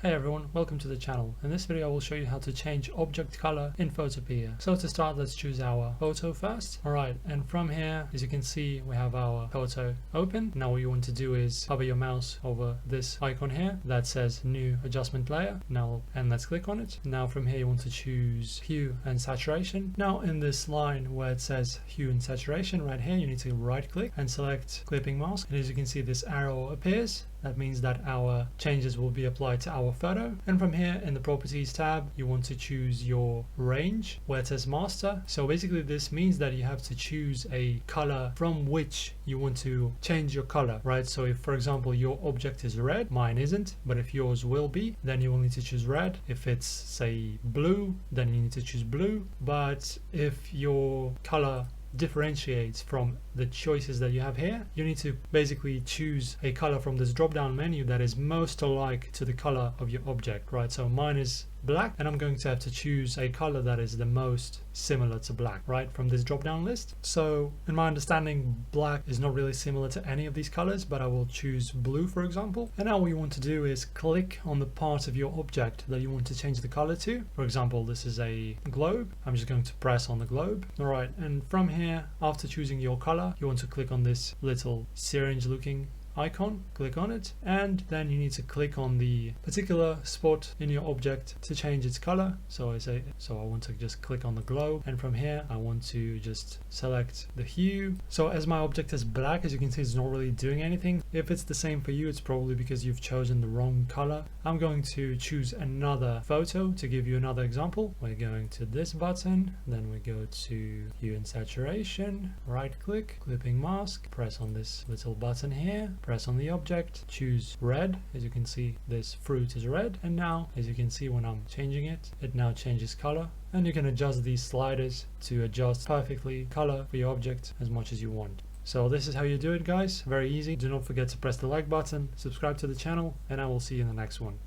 Hey everyone, welcome to the channel. In this video I will show you how to change object color in Photopea. So to start, let's choose our photo first. Alright, and from here, as you can see, we have our photo open. Now what you want to do is hover your mouse over this icon here that says new adjustment layer. And let's click on it. Now from here you want to choose hue and saturation. Now in this line where it says hue and saturation right here, you need to right click and select clipping mask. And as you can see, this arrow appears. That means that our changes will be applied to our photo. And from here in the properties tab, you want to choose your range where it says master. So basically this means that you have to choose a color from which you want to change your color, right? So if, for example, your object is red, mine isn't, but if yours will be, then you will need to choose red. If it's, say, blue, then you need to choose blue. But if your color differentiates from the choices that you have here, you need to basically choose a color from this drop down menu that is most alike to the color of your object, right? So mine is black, and I'm going to have to choose a color that is the most similar to black, right, from this drop down list. So in my understanding, black is not really similar to any of these colors, but I will choose blue, for example. And now what you want to do is click on the part of your object that you want to change the color to. For example, this is a globe. I'm just going to press on the globe. All right, and from here, after choosing your color, you want to click on this little syringe looking icon, click on it, and then you need to click on the particular spot in your object to change its color. So I want to just click on the globe, and from here I want to just select the hue. So as my object is black, as you can see, it's not really doing anything. If it's the same for you, it's probably because you've chosen the wrong color. I'm going to choose another photo to give you another example. We're going to this button, then we go to hue and saturation, right click, clipping mask, press on this little button here, press on the object, choose red. As you can see, this fruit is red, and now as you can see, when I'm changing it, it now changes color. And you can adjust these sliders to adjust perfectly color for your object as much as you want. So this is how you do it, guys. Very easy. Do not forget to press the like button, subscribe to the channel, and I will see you in the next one.